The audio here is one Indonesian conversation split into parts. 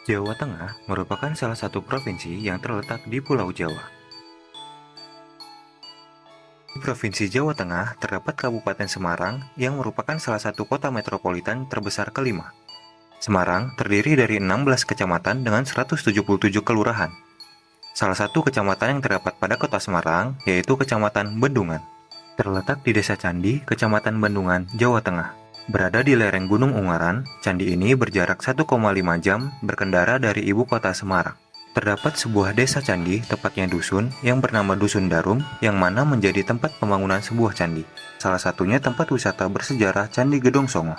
Jawa Tengah merupakan salah satu provinsi yang terletak di Pulau Jawa. Di Provinsi Jawa Tengah terdapat Kabupaten Semarang yang merupakan salah satu kota metropolitan terbesar kelima. Semarang terdiri dari 16 kecamatan dengan 177 kelurahan. Salah satu kecamatan yang terdapat pada kota Semarang yaitu Kecamatan Bendungan. Terletak di Desa Candi, Kecamatan Bendungan, Jawa Tengah. Berada di lereng Gunung Ungaran, candi ini berjarak 1,5 jam berkendara dari ibu kota Semarang. Terdapat sebuah desa candi, tepatnya dusun, yang bernama Dusun Darum, yang mana menjadi tempat pembangunan sebuah candi. Salah satunya tempat wisata bersejarah Candi Gedong Songo.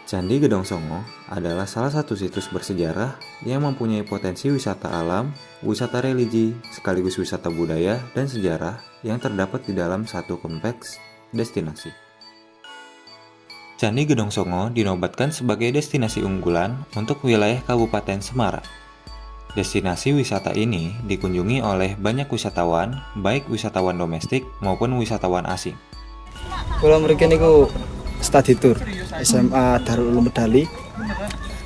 Candi Gedong Songo adalah salah satu situs bersejarah yang mempunyai potensi wisata alam, wisata religi, sekaligus wisata budaya dan sejarah yang terdapat di dalam satu kompleks destinasi. Candi Gedong Songo dinobatkan sebagai destinasi unggulan untuk wilayah Kabupaten Semarang. Destinasi wisata ini dikunjungi oleh banyak wisatawan, baik wisatawan domestik maupun wisatawan asing. Kalau mereka niku study tour SMA Darul Ulum Medali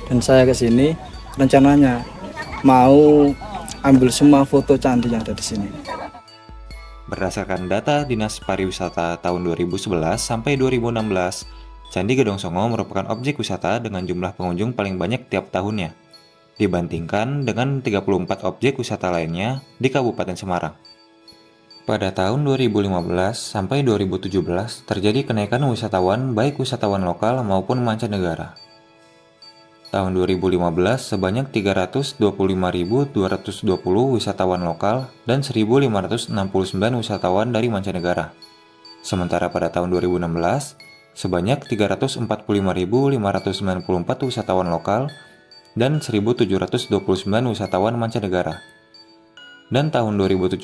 dan saya ke sini rencananya mau ambil semua foto candi yang ada di sini. Berdasarkan data Dinas Pariwisata tahun 2011 sampai 2016, Candi Gedong Songo merupakan objek wisata dengan jumlah pengunjung paling banyak tiap tahunnya, dibandingkan dengan 34 objek wisata lainnya di Kabupaten Semarang. Pada tahun 2015 sampai 2017 terjadi kenaikan wisatawan baik wisatawan lokal maupun mancanegara. Tahun 2015 sebanyak 325.220 wisatawan lokal dan 1.569 wisatawan dari mancanegara. Sementara pada tahun 2016 sebanyak 345.594 wisatawan lokal dan 1.729 wisatawan mancanegara. Dan tahun 2017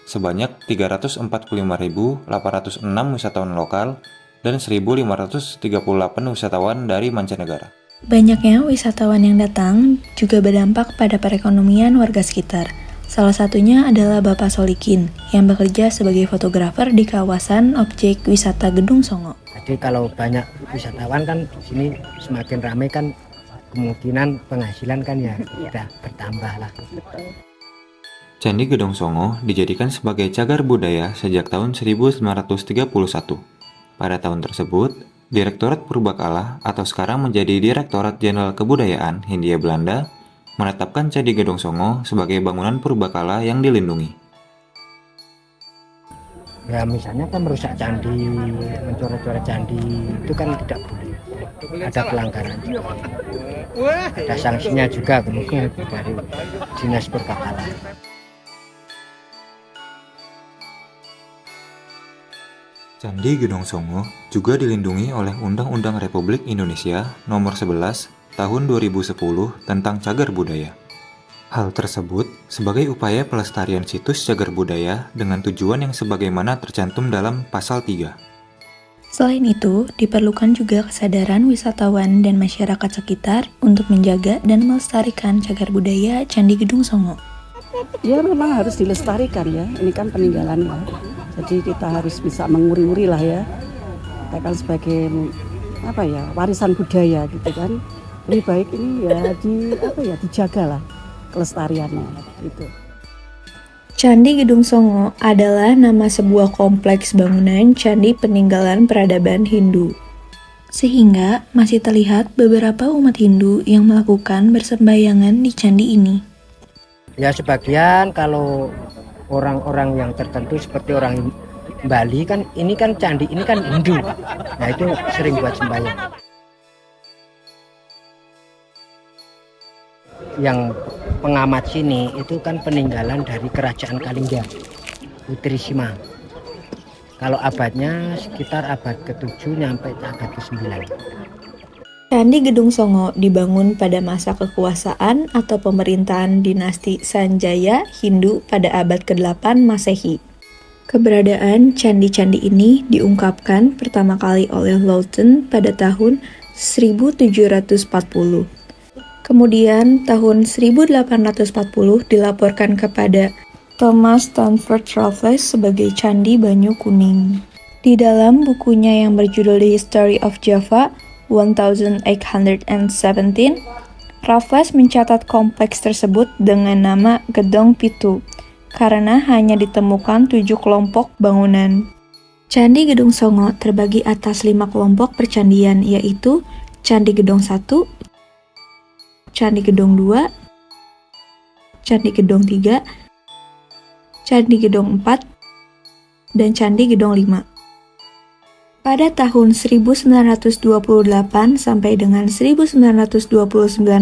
sebanyak 345.806 wisatawan lokal dan 1.538 wisatawan dari mancanegara. Banyaknya wisatawan yang datang juga berdampak pada perekonomian warga sekitar. Salah satunya adalah Bapak Solikin yang bekerja sebagai fotografer di kawasan objek wisata Gedung Songo. Jadi kalau banyak wisatawan kan di sini semakin ramai kan kemungkinan penghasilan kan ya udah bertambah lah. Candi Gedong Songo dijadikan sebagai cagar budaya sejak tahun 1931. Pada tahun tersebut, Direktorat Purbakala atau sekarang menjadi Direktorat Jenderal Kebudayaan Hindia Belanda menetapkan Candi Gedong Songo sebagai bangunan purbakala yang dilindungi. Ya misalnya kan merusak candi, mencoret-coret candi itu kan tidak boleh. Ada pelanggaran juga. Ada sanksinya juga kemungkinan dari Dinas Purbakala. Candi Gedong Songo juga dilindungi oleh Undang-Undang Republik Indonesia Nomor 11 Tahun 2010 tentang Cagar Budaya. Hal tersebut sebagai upaya pelestarian situs cagar budaya dengan tujuan yang sebagaimana tercantum dalam Pasal 3. Selain itu, diperlukan juga kesadaran wisatawan dan masyarakat sekitar untuk menjaga dan melestarikan cagar budaya Candi Gedong Songo. Ya memang harus dilestarikan ya, ini kan peninggalan ya. Jadi kita harus bisa menguri-uri lah ya. Kita kan sebagai warisan budaya gitu kan. Lebih baik ini ya dijaga lah kelestariannya gitu. Candi Gedong Songo adalah nama sebuah kompleks bangunan candi peninggalan peradaban Hindu. Sehingga masih terlihat beberapa umat Hindu yang melakukan bersembahyangan di candi ini. Ya sebagian kalau orang-orang yang tertentu seperti orang Bali kan ini kan candi ini kan Hindu. Nah itu sering buat sembahyang. Yang pengamat sini itu kan peninggalan dari Kerajaan Kalingga, Putri Sima. Kalau abadnya sekitar abad ke-7 sampai abad ke-9. Candi Gedong Songo dibangun pada masa kekuasaan atau pemerintahan dinasti Sanjaya Hindu pada abad ke-8 Masehi. Keberadaan candi-candi ini diungkapkan pertama kali oleh Lawton pada tahun 1740. Kemudian tahun 1840 dilaporkan kepada Thomas Stanford Raffles sebagai Candi Banyu Kuning. Di dalam bukunya yang berjudul The History of Java, 1817, Raffles mencatat kompleks tersebut dengan nama Gedong Pitu karena hanya ditemukan 7 kelompok bangunan. Candi Gedong Songo terbagi atas 5 kelompok percandian, yaitu Candi Gedong 1, Candi Gedong 2, Candi Gedong 3, Candi Gedong 4, dan Candi Gedong 5. Pada tahun 1928 sampai dengan 1929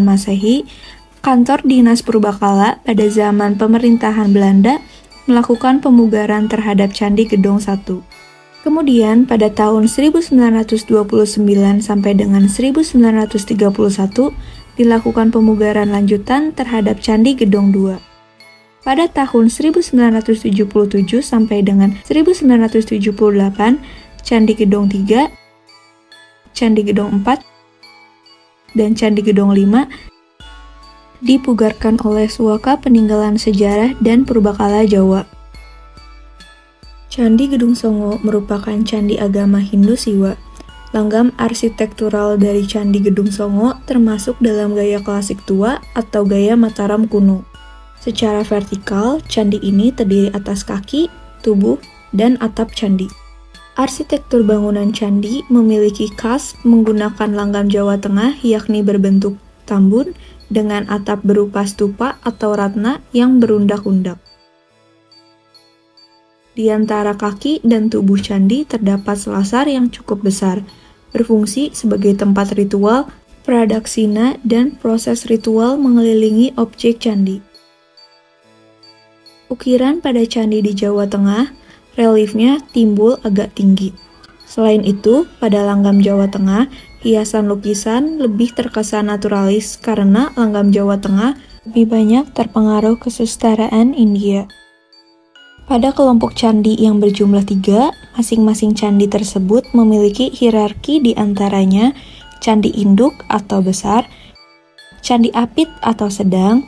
Masehi, kantor Dinas Purbakala pada zaman pemerintahan Belanda melakukan pemugaran terhadap Candi Gedong 1. Kemudian pada tahun 1929 sampai dengan 1931 dilakukan pemugaran lanjutan terhadap Candi Gedong 2. Pada tahun 1977 sampai dengan 1978, Candi Gedong 3, Candi Gedong 4, dan Candi Gedong 5 dipugarkan oleh Suaka Peninggalan Sejarah dan Purbakala Jawa. Candi Gedong Songo merupakan candi agama Hindu Siwa. Langgam arsitektural dari Candi Gedong Songo termasuk dalam gaya klasik tua atau gaya Mataram kuno. Secara vertikal, candi ini terdiri atas kaki, tubuh, dan atap candi. Arsitektur bangunan candi memiliki khas menggunakan langgam Jawa Tengah yakni berbentuk tambun dengan atap berupa stupa atau ratna yang berundak-undak. Di antara kaki dan tubuh candi terdapat selasar yang cukup besar, berfungsi sebagai tempat ritual, pradaksina, dan proses ritual mengelilingi objek candi. Ukiran pada candi di Jawa Tengah, reliefnya timbul agak tinggi. Selain itu, pada langgam Jawa Tengah, hiasan lukisan lebih terkesan naturalis karena langgam Jawa Tengah lebih banyak terpengaruh kesusastraan India. Pada kelompok candi yang berjumlah 3, masing-masing candi tersebut memiliki hierarki di antaranya candi induk atau besar, candi apit atau sedang,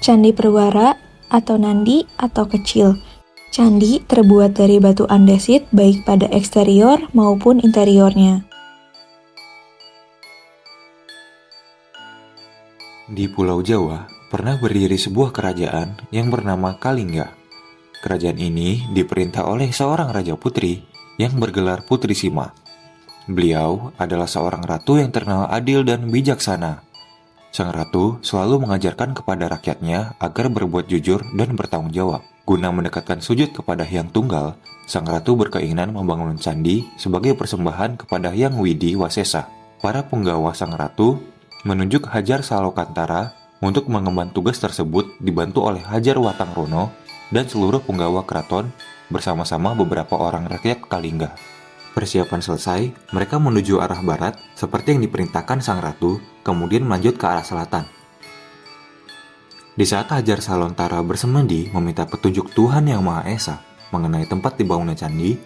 candi perwara atau nandi atau kecil. Candi terbuat dari batu andesit baik pada eksterior maupun interiornya. Di Pulau Jawa, pernah berdiri sebuah kerajaan yang bernama Kalingga. Kerajaan ini diperintah oleh seorang raja putri yang bergelar Putri Sima. Beliau adalah seorang ratu yang terkenal adil dan bijaksana. Sang ratu selalu mengajarkan kepada rakyatnya agar berbuat jujur dan bertanggung jawab. Guna mendekatkan sujud kepada Hyang Tunggal, sang ratu berkeinginan membangun candi sebagai persembahan kepada Hyang Widi Wasesa. Para penggawa sang ratu menunjuk Hajar Salokantara untuk mengemban tugas tersebut dibantu oleh Hajar Watangrono dan seluruh penggawa keraton bersama-sama beberapa orang rakyat Kalingga. Persiapan selesai, mereka menuju arah barat seperti yang diperintahkan sang ratu, kemudian melanjut ke arah selatan. Di saat Hajar Salontara bersemedi meminta petunjuk Tuhan Yang Maha Esa mengenai tempat dibangunnya candi,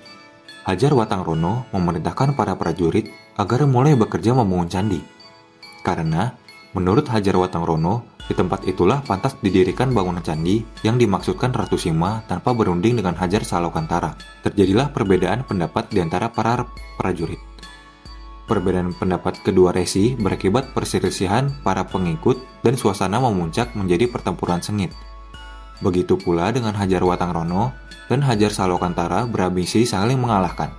Hajar Watangrono memerintahkan para prajurit agar mulai bekerja membangun candi. Karena, menurut Hajar Watangrono, di tempat itulah pantas didirikan bangunan candi yang dimaksudkan Ratu Sima tanpa berunding dengan Hajar Salokantara. Terjadilah perbedaan pendapat di antara para prajurit. Perbedaan pendapat kedua resi berakibat perselisihan para pengikut dan suasana memuncak menjadi pertempuran sengit. Begitu pula dengan Hajar Watangrono dan Hajar Salokantara berambisi saling mengalahkan.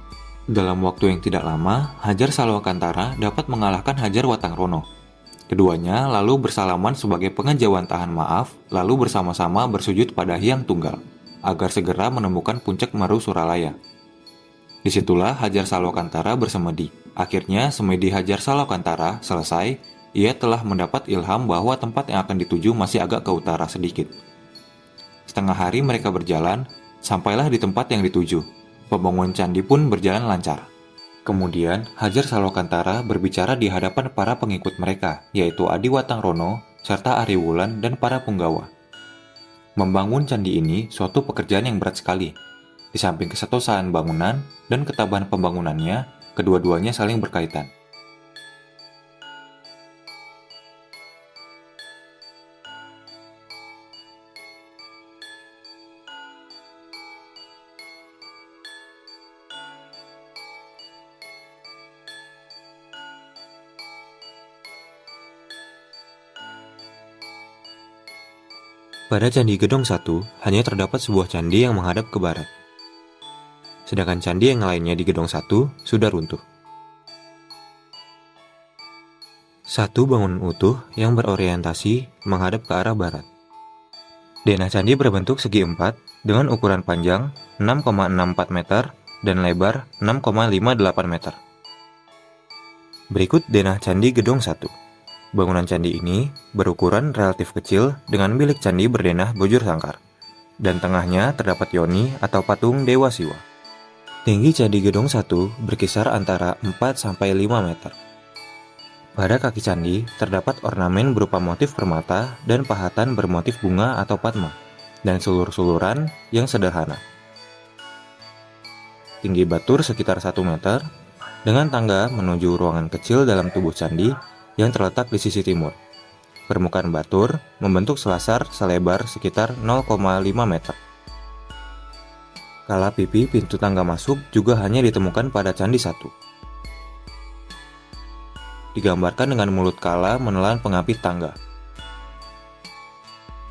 Dalam waktu yang tidak lama, Hajar Salokantara dapat mengalahkan Hajar Watangrono. Keduanya lalu bersalaman sebagai pengajuan tahan maaf, lalu bersama-sama bersujud pada Hyang Tunggal, agar segera menemukan puncak Meru Suralaya. Disitulah Hajar Salokantara bersemedi. Akhirnya, semedi Hajar Salokantara selesai, ia telah mendapat ilham bahwa tempat yang akan dituju masih agak ke utara sedikit. Setengah hari mereka berjalan, sampailah di tempat yang dituju. Pembangunan candi pun berjalan lancar. Kemudian, Hajar Salokantara berbicara di hadapan para pengikut mereka, yaitu Adi Watangrono, serta Ari Wulan dan para punggawa. Membangun candi ini suatu pekerjaan yang berat sekali. Di samping kesetosan bangunan dan ketabahan pembangunannya, kedua-duanya saling berkaitan. Pada Candi Gedong 1, hanya terdapat sebuah candi yang menghadap ke barat. Sedangkan candi yang lainnya di Gedong 1 sudah runtuh. Satu bangunan utuh yang berorientasi menghadap ke arah barat. Denah candi berbentuk segi empat dengan ukuran panjang 6,64 meter dan lebar 6,58 meter. Berikut denah Candi Gedong 1. Bangunan candi ini berukuran relatif kecil dengan bilik candi berdenah bujur sangkar, dan tengahnya terdapat yoni atau patung Dewa Siwa. Tinggi Candi Gedong 1 berkisar antara 4-5 meter. Pada kaki candi terdapat ornamen berupa motif permata dan pahatan bermotif bunga atau padma, dan sulur-suluran yang sederhana. Tinggi batur sekitar 1 meter, dengan tangga menuju ruangan kecil dalam tubuh candi yang terletak di sisi timur. Permukaan batur membentuk selasar selebar sekitar 0,5 meter. Kala pipi pintu tangga masuk juga hanya ditemukan pada Candi 1. Digambarkan dengan mulut kala menelan pengapit tangga.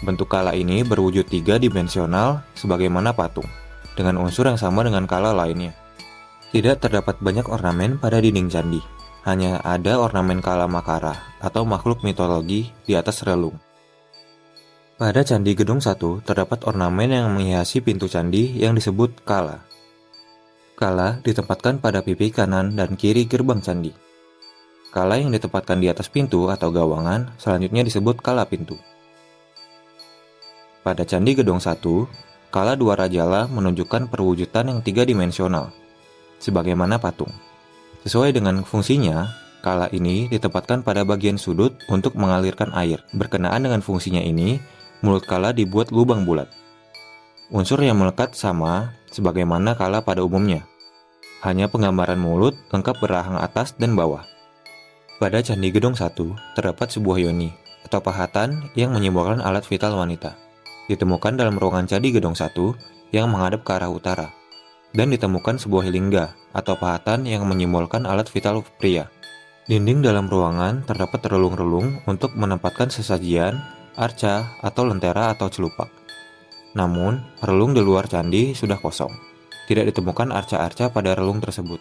Bentuk kala ini berwujud 3-dimensional sebagaimana patung, dengan unsur yang sama dengan kala lainnya. Tidak terdapat banyak ornamen pada dinding candi. Hanya ada ornamen kala Makara atau makhluk mitologi di atas relung. Pada Candi Gedong 1 terdapat ornamen yang menghiasi pintu candi yang disebut kala. Kala ditempatkan pada pipi kanan dan kiri gerbang candi. Kala yang ditempatkan di atas pintu atau gawangan selanjutnya disebut kala pintu. Pada Candi Gedong 1, kala dua rajala menunjukkan perwujudan yang 3-dimensional, sebagaimana patung. Sesuai dengan fungsinya, kala ini ditempatkan pada bagian sudut untuk mengalirkan air. Berkenaan dengan fungsinya ini, mulut kala dibuat lubang bulat. Unsur yang melekat sama sebagaimana kala pada umumnya. Hanya penggambaran mulut lengkap berahang atas dan bawah. Pada Candi Gedong 1, terdapat sebuah yoni atau pahatan yang menyimbolkan alat vital wanita. Ditemukan dalam ruangan Candi Gedong 1 yang menghadap ke arah utara. Dan ditemukan sebuah lingga atau pahatan yang menyimbolkan alat vital pria. Dinding dalam ruangan terdapat relung-relung untuk menempatkan sesajian, arca, atau lentera atau celupak. Namun, relung di luar candi sudah kosong. Tidak ditemukan arca-arca pada relung tersebut.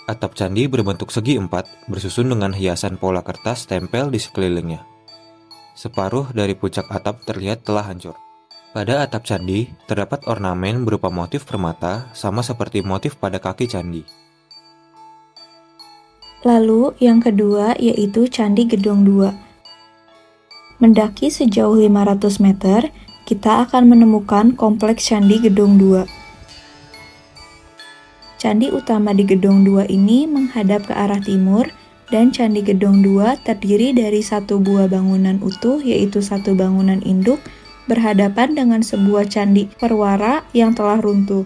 Atap candi berbentuk segi empat bersusun dengan hiasan pola kertas tempel di sekelilingnya. Separuh dari puncak atap terlihat telah hancur. Pada atap candi, terdapat ornamen berupa motif permata sama seperti motif pada kaki candi. Lalu yang kedua yaitu Candi Gedong 2. Mendaki sejauh 500 meter, kita akan menemukan kompleks Candi Gedong 2. Candi utama di Gedong 2 ini menghadap ke arah timur, dan Candi Gedong 2 terdiri dari satu buah bangunan utuh yaitu satu bangunan induk, berhadapan dengan sebuah candi perwara yang telah runtuh.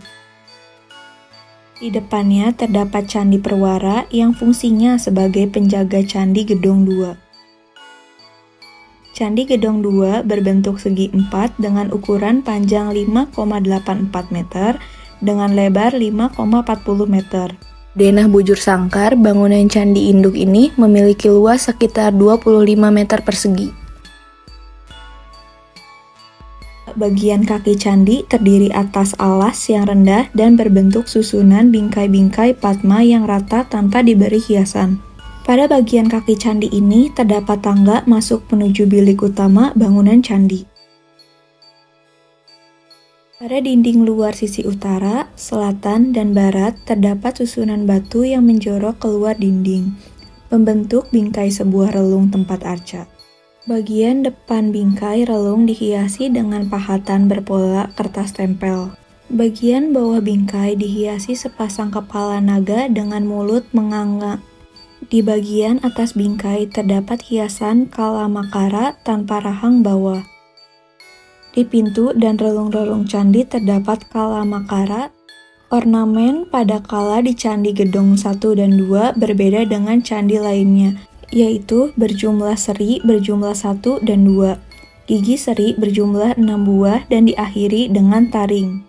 Di depannya terdapat candi perwara yang fungsinya sebagai penjaga Candi Gedong 2. Candi Gedong 2 berbentuk segi empat dengan ukuran panjang 5,84 meter dengan lebar 5,40 meter. Denah bujur sangkar bangunan candi induk ini memiliki luas sekitar 25 meter persegi. Bagian kaki candi terdiri atas alas yang rendah dan berbentuk susunan bingkai-bingkai padma yang rata tanpa diberi hiasan. Pada bagian kaki candi ini terdapat tangga masuk menuju bilik utama bangunan candi. Pada dinding luar sisi utara, selatan, dan barat terdapat susunan batu yang menjorok keluar dinding, membentuk bingkai sebuah relung tempat arca. Bagian depan bingkai relung dihiasi dengan pahatan berpola kertas tempel. Bagian bawah bingkai dihiasi sepasang kepala naga dengan mulut menganga. Di bagian atas bingkai terdapat hiasan kala Makara tanpa rahang bawah. Di pintu dan relung-relung candi terdapat kala Makara. Ornamen pada kala di Candi Gedong 1 dan 2 berbeda dengan candi lainnya, yaitu berjumlah seri berjumlah 1 dan 2, gigi seri berjumlah 6 buah dan diakhiri dengan taring.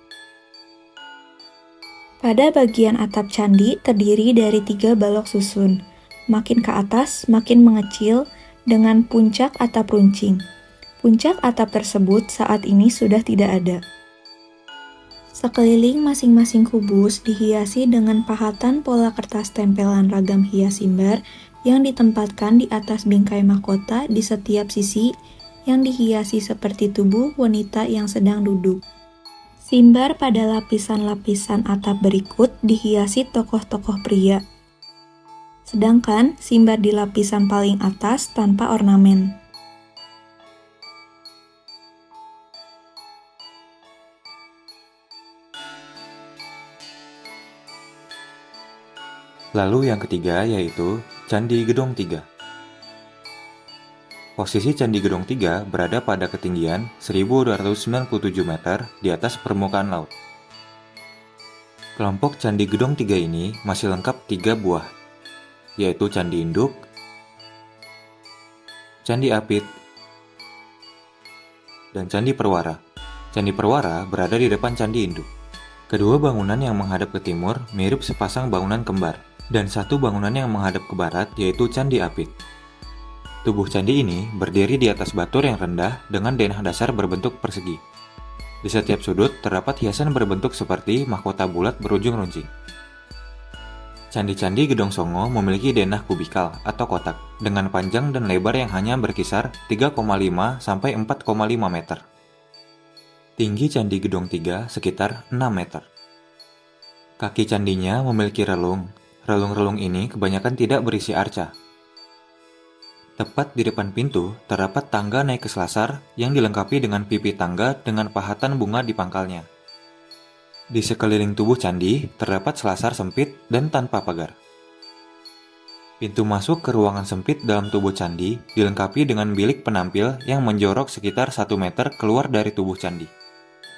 Pada bagian atap candi terdiri dari 3 balok susun, makin ke atas makin mengecil dengan puncak atap runcing. Puncak atap tersebut saat ini sudah tidak ada. Sekeliling masing-masing kubus dihiasi dengan pahatan pola kertas tempelan ragam hias simbar yang ditempatkan di atas bingkai mahkota di setiap sisi yang dihiasi seperti tubuh wanita yang sedang duduk. Simbar pada lapisan-lapisan atap berikut dihiasi tokoh-tokoh pria. Sedangkan simbar di lapisan paling atas tanpa ornamen. Lalu yang ketiga yaitu Candi Gedong 3. Posisi Candi Gedong 3 berada pada ketinggian 1297 meter di atas permukaan laut. Kelompok Candi Gedong 3 ini masih lengkap 3 buah, yaitu Candi Induk, Candi Apit, dan Candi Perwara. Candi Perwara berada di depan Candi Induk. Kedua bangunan yang menghadap ke timur mirip sepasang bangunan kembar, dan satu bangunan yang menghadap ke barat yaitu Candi Apit. Tubuh candi ini berdiri di atas batur yang rendah dengan denah dasar berbentuk persegi. Di setiap sudut terdapat hiasan berbentuk seperti mahkota bulat berujung runcing. Candi-candi Gedong Songo memiliki denah kubikal atau kotak dengan panjang dan lebar yang hanya berkisar 3,5 sampai 4,5 meter. Tinggi Candi Gedong 3 sekitar 6 meter. Kaki candinya memiliki relung. Relung-relung ini kebanyakan tidak berisi arca. Tepat di depan pintu terdapat tangga naik ke selasar yang dilengkapi dengan pipi tangga dengan pahatan bunga di pangkalnya. Di sekeliling tubuh candi terdapat selasar sempit dan tanpa pagar. Pintu masuk ke ruangan sempit dalam tubuh candi dilengkapi dengan bilik penampil yang menjorok sekitar 1 meter keluar dari tubuh candi.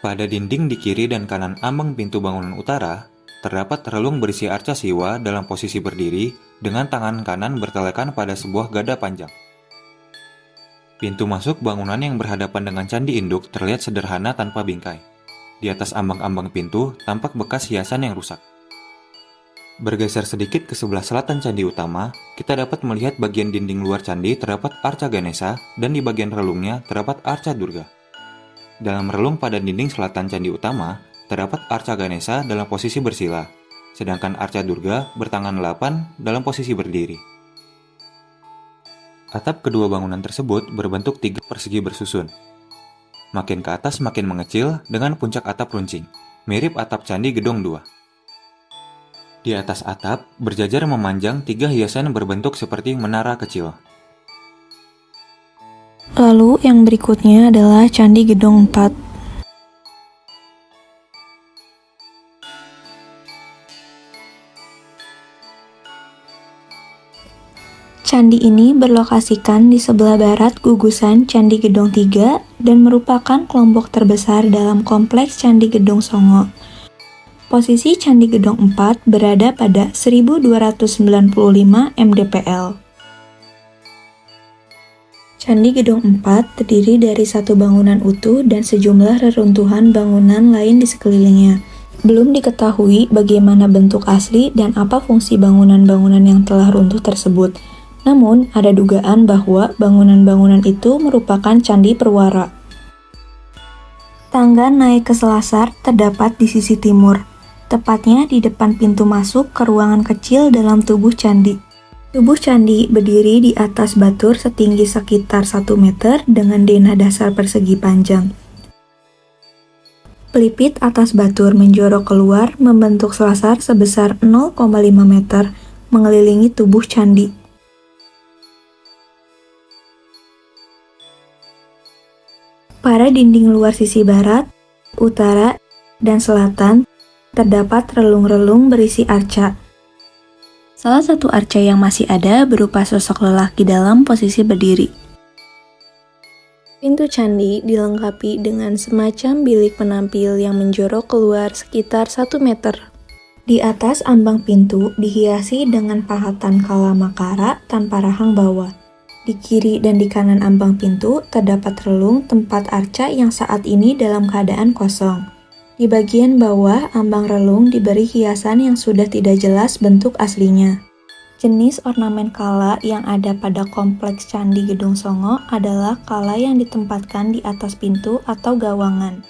Pada dinding di kiri dan kanan ambang pintu bangunan utara, terdapat relung berisi arca siwa dalam posisi berdiri dengan tangan kanan bertelekan pada sebuah gada panjang. Pintu masuk bangunan yang berhadapan dengan Candi Induk terlihat sederhana tanpa bingkai. Di atas ambang-ambang pintu tampak bekas hiasan yang rusak. Bergeser sedikit ke sebelah selatan candi utama, kita dapat melihat bagian dinding luar candi terdapat arca Ganesha dan di bagian relungnya terdapat arca Durga. Dalam relung pada dinding selatan candi utama, terdapat arca Ganesha dalam posisi bersila, sedangkan arca Durga bertangan 8 dalam posisi berdiri. Atap kedua bangunan tersebut berbentuk 3 persegi bersusun. Makin ke atas makin mengecil dengan puncak atap runcing, mirip atap Candi Gedong 2. Di atas atap berjajar memanjang 3 hiasan berbentuk seperti menara kecil. Lalu yang berikutnya adalah Candi Gedong 4. Candi ini berlokasikan di sebelah barat gugusan Candi Gedong 3 dan merupakan kelompok terbesar dalam kompleks Candi Gedong Songo. Posisi Candi Gedong 4 berada pada 1295 mdpl. Candi Gedong 4 terdiri dari satu bangunan utuh dan sejumlah reruntuhan bangunan lain di sekelilingnya. Belum diketahui bagaimana bentuk asli dan apa fungsi bangunan-bangunan yang telah runtuh tersebut. Namun, ada dugaan bahwa bangunan-bangunan itu merupakan Candi Perwara. Tangga naik ke selasar terdapat di sisi timur, tepatnya di depan pintu masuk ke ruangan kecil dalam tubuh candi. Tubuh candi berdiri di atas batur setinggi sekitar 1 meter dengan denah dasar persegi panjang. Pelipit atas batur menjorok keluar membentuk selasar sebesar 0,5 meter mengelilingi tubuh candi. Pada dinding luar sisi barat, utara, dan selatan terdapat relung-relung berisi arca. Salah satu arca yang masih ada berupa sosok lelaki dalam posisi berdiri. Pintu candi dilengkapi dengan semacam bilik penampil yang menjorok keluar sekitar 1 meter. Di atas ambang pintu dihiasi dengan pahatan kala makara tanpa rahang bawah. Di kiri dan di kanan ambang pintu terdapat relung tempat arca yang saat ini dalam keadaan kosong. Di bagian bawah ambang relung diberi hiasan yang sudah tidak jelas bentuk aslinya. Jenis ornamen kala yang ada pada kompleks Candi Gedong Songo adalah kala yang ditempatkan di atas pintu atau gawangan,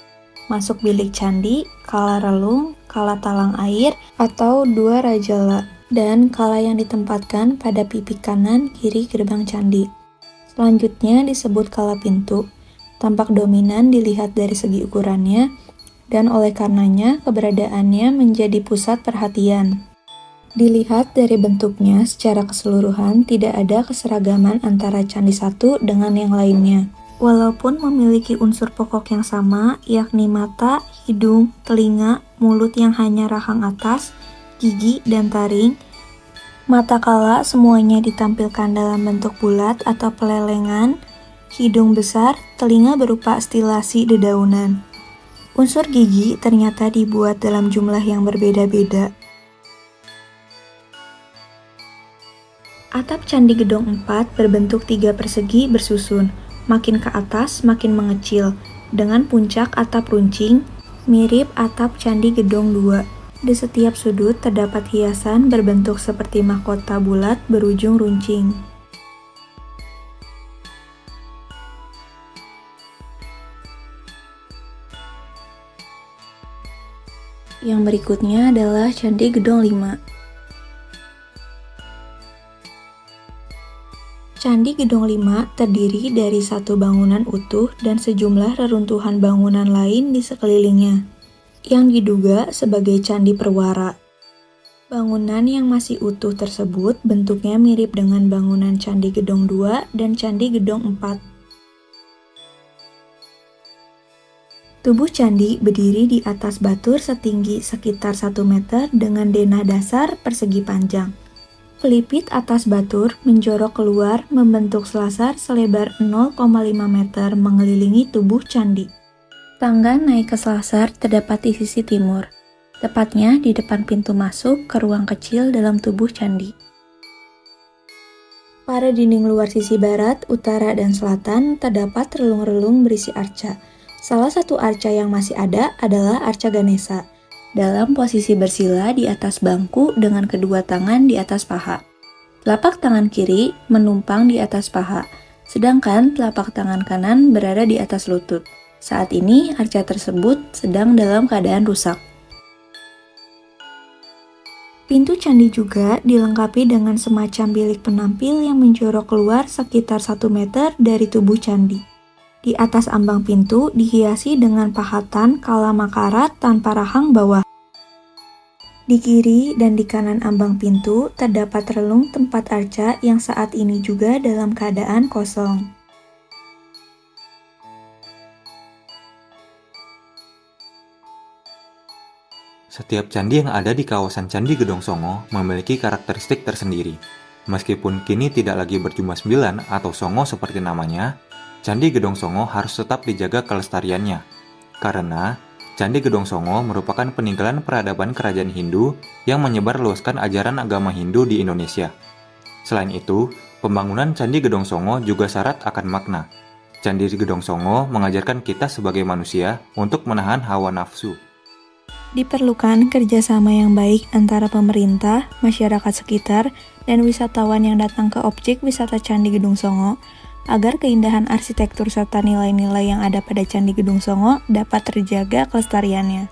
masuk bilik candi, kala relung, kala talang air, atau dua rajala, dan kala yang ditempatkan pada pipi kanan kiri gerbang candi. Selanjutnya disebut kala pintu, tampak dominan dilihat dari segi ukurannya, dan oleh karenanya keberadaannya menjadi pusat perhatian. Dilihat dari bentuknya secara keseluruhan tidak ada keseragaman antara candi satu dengan yang lainnya. Walaupun memiliki unsur pokok yang sama, yakni mata, hidung, telinga, mulut yang hanya rahang atas, gigi, dan taring, mata kala semuanya ditampilkan dalam bentuk bulat atau pelelengan, hidung besar, telinga berupa stilasi dedaunan. Unsur gigi ternyata dibuat dalam jumlah yang berbeda-beda. Atap Candi Gedong 4 berbentuk 3 persegi bersusun, makin ke atas makin mengecil, dengan puncak atap runcing, mirip atap Candi Gedong 2. Di setiap sudut terdapat hiasan berbentuk seperti mahkota bulat berujung runcing. Yang berikutnya adalah Candi Gedong 5. Candi Gedong 5 terdiri dari satu bangunan utuh dan sejumlah reruntuhan bangunan lain di sekelilingnya, yang diduga sebagai candi perwara. Bangunan yang masih utuh tersebut bentuknya mirip dengan bangunan Candi Gedong 2 dan Candi Gedong 4. Tubuh candi berdiri di atas batur setinggi sekitar 1 meter dengan denah dasar persegi panjang. Pelipit atas batur menjorok keluar membentuk selasar selebar 0,5 meter mengelilingi tubuh candi. Tangga naik ke selasar terdapat di sisi timur, tepatnya di depan pintu masuk ke ruang kecil dalam tubuh candi. Pada dinding luar sisi barat, utara, dan selatan terdapat relung-relung berisi arca. Salah satu arca yang masih ada adalah arca Ganesha, dalam posisi bersila di atas bangku dengan kedua tangan di atas paha. Telapak tangan kiri menumpang di atas paha, sedangkan telapak tangan kanan berada di atas lutut. Saat ini, arca tersebut sedang dalam keadaan rusak. Pintu candi juga dilengkapi dengan semacam bilik penampil yang menjorok keluar sekitar 1 meter dari tubuh candi. Di atas ambang pintu dihiasi dengan pahatan kala makarat tanpa rahang bawah. Di kiri dan di kanan ambang pintu terdapat relung tempat arca yang saat ini juga dalam keadaan kosong. Setiap candi yang ada di kawasan Candi Gedong Songo memiliki karakteristik tersendiri. Meskipun kini tidak lagi berjumlah 9 atau Songo seperti namanya, Candi Gedong Songo harus tetap dijaga kelestariannya, karena Candi Gedong Songo merupakan peninggalan peradaban kerajaan Hindu yang menyebarluaskan ajaran agama Hindu di Indonesia. Selain itu, pembangunan Candi Gedong Songo juga syarat akan makna. Candi Gedong Songo mengajarkan kita sebagai manusia untuk menahan hawa nafsu. Diperlukan kerjasama yang baik antara pemerintah, masyarakat sekitar, dan wisatawan yang datang ke objek wisata Candi Gedong Songo agar keindahan arsitektur serta nilai-nilai yang ada pada Candi Gedong Songo dapat terjaga kelestariannya.